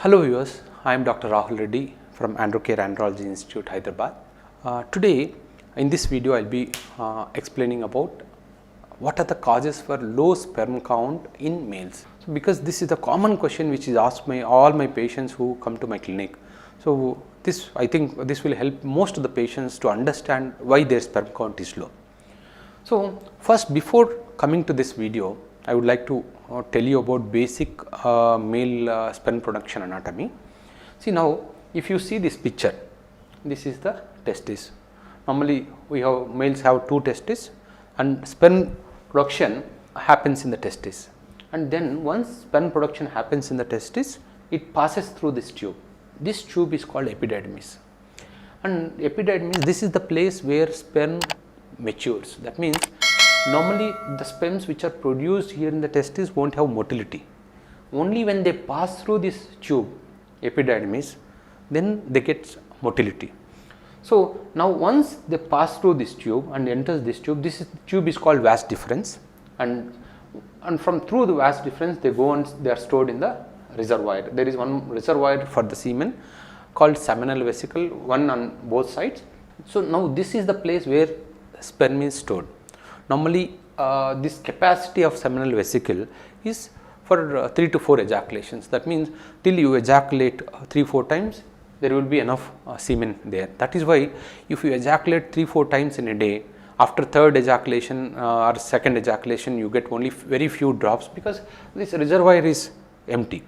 Hello viewers, I am Dr. Rahul Reddy from Androcare Andrology Institute, Hyderabad. Today in this video I will be explaining about what are the causes for low sperm count in males. So because this is a common question which is asked by all my patients who come to my clinic. So I think this will help most of the patients to understand why their sperm count is low. So first, before coming to this video, I would like to tell you about basic male sperm production anatomy. See, now if you see this picture, this is the testis. Normally males have two testes and sperm production happens in the testis, and then once sperm production happens in the testis, it passes through this tube. This tube is called epididymis, and epididymis, this is the place where sperm matures. That means normally the sperms which are produced here in the testis won't have motility. Only when they pass through this tube, epididymis, then they get motility. So now once they pass through this tube and enters this tube, tube is called vas deferens, and from through the vas deferens they go and they are stored in the reservoir. There is one reservoir for the semen called seminal vesicle, one on both sides. So now this is the place where sperm is stored. Normally this capacity of seminal vesicle is for 3 to 4 ejaculations. That means till you ejaculate 3-4 times, there will be enough semen there. That is why if you ejaculate 3-4 times in a day, after third ejaculation or second ejaculation you get only very few drops, because this reservoir is empty.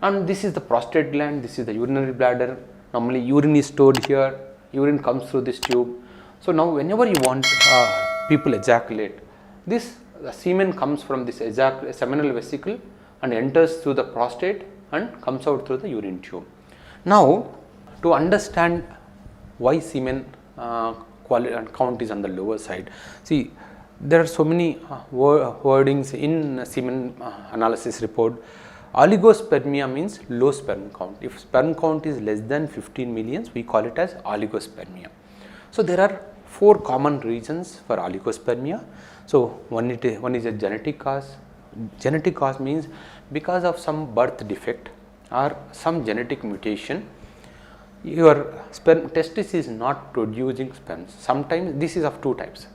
And this is the prostate gland, this is the urinary bladder. Normally urine is stored here, urine comes through this tube. So now whenever you want people ejaculate, the semen comes from this seminal vesicle and enters through the prostate and comes out through the urine tube. Now to understand why semen quality and count is on the lower side, see, there are so many wordings in semen analysis report. Oligospermia means low sperm count. If sperm count is less than 15 millions, we call it as oligospermia. So there are 4 common reasons for oligospermia. So one is a genetic cause. Genetic cause means because of some birth defect or some genetic mutation, your sperm testis is not producing sperms. Sometimes this is of 2 types.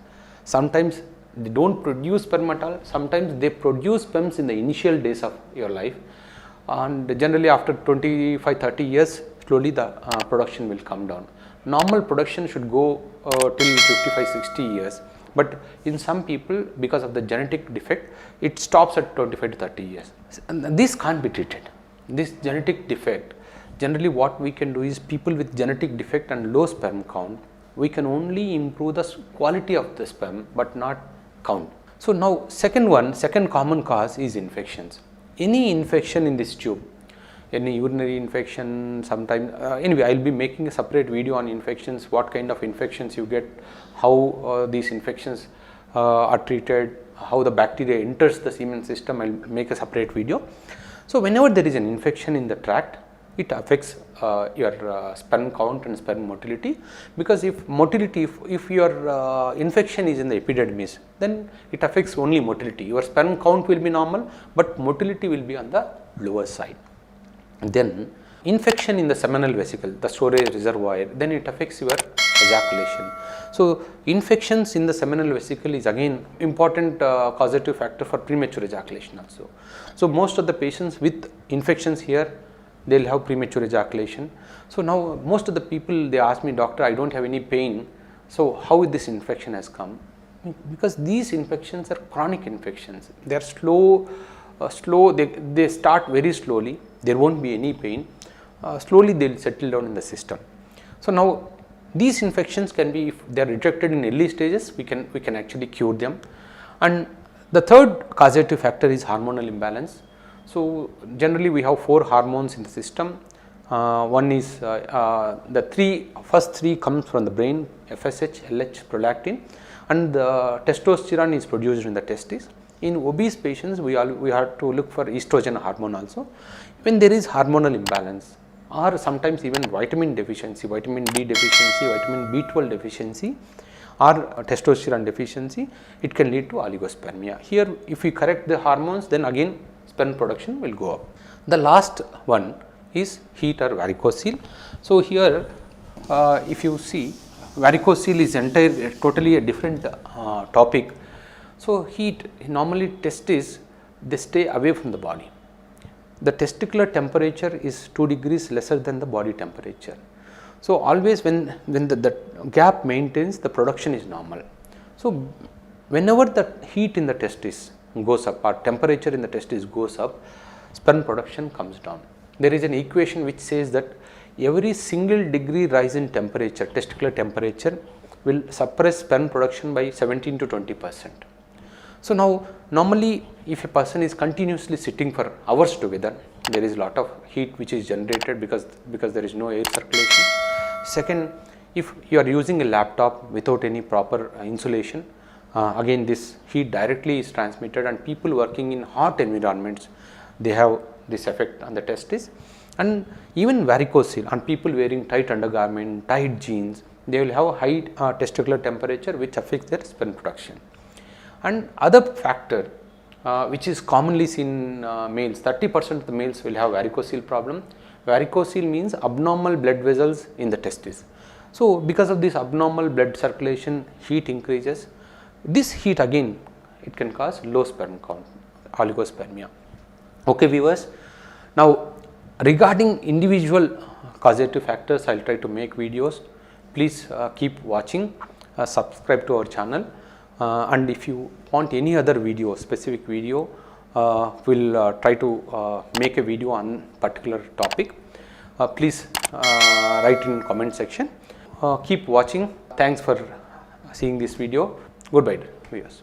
Sometimes they don't produce sperm at all. Sometimes they produce sperms in the initial days of your life, and generally after 25-30 years slowly the production will come down. Normal production should go till 55-60 years, but in some people, because of the genetic defect, it stops at 25 to 30 years. And this can't be treated. This genetic defect, generally what we can do is, people with genetic defect and low sperm count, we can only improve the quality of the sperm but not count. So now second common cause is infections. Any infection in this tube, any urinary infection, sometimes anyway I will be making a separate video on infections, what kind of infections you get, how these infections are treated, how the bacteria enters the semen system. I will make a separate video. So whenever there is an infection in the tract, it affects your sperm count and sperm motility, because if your infection is in the epididymis, then it affects only motility. Your sperm count will be normal, but motility will be on the lower side. Then infection in the seminal vesicle, the storage reservoir, then it affects your ejaculation. So infections in the seminal vesicle is again important causative factor for premature ejaculation also. So most of the patients with infections here, they will have premature ejaculation. So now most of the people, they ask me, doctor, I don't have any pain, so how this infection has come? Because these infections are chronic infections. They are slow, they start very slowly, there won't be any pain, slowly they will settle down in the system. So now these infections can be, if they are detected in early stages, we can actually cure them. And the third causative factor is hormonal imbalance. So generally we have 4 hormones in the system. One is the first three comes from the brain: FSH, LH, prolactin, and the testosterone is produced in the testes. In obese patients, we have to look for estrogen hormone also. When there is hormonal imbalance, or sometimes even vitamin deficiency, vitamin D deficiency, vitamin B12 deficiency, or testosterone deficiency, it can lead to oligospermia. Here, if we correct the hormones, then again sperm production will go up. The last one is heat or varicocele. So here if you see, varicocele is totally a different topic. So heat, normally testes, they stay away from the body. The testicular temperature is 2 degrees lesser than the body temperature. So always when the gap maintains, the production is normal. So whenever the heat in the testis goes up or temperature in the testis goes up, sperm production comes down. There is an equation which says that every single degree rise in temperature, testicular temperature, will suppress sperm production by 17 to 20%. So now normally if a person is continuously sitting for hours together, there is a lot of heat which is generated because there is no air circulation. Second, if you are using a laptop without any proper insulation, again this heat directly is transmitted, and people working in hot environments, they have this effect on the testis. And even varicocele, and people wearing tight undergarment, tight jeans, they will have a high testicular temperature which affects their sperm production. And other factor which is commonly seen in males, 30% of the males will have varicocele problem. Varicocele means abnormal blood vessels in the testis. So because of this abnormal blood circulation, heat increases. This heat again, it can cause low sperm count, oligospermia. Okay viewers, now regarding individual causative factors, I will try to make videos. Please keep watching, subscribe to our channel, and if you want any other video, specific video, we'll try to make a video on particular topic. Please write in comment section. Keep watching. Thanks for seeing this video. Goodbye viewers.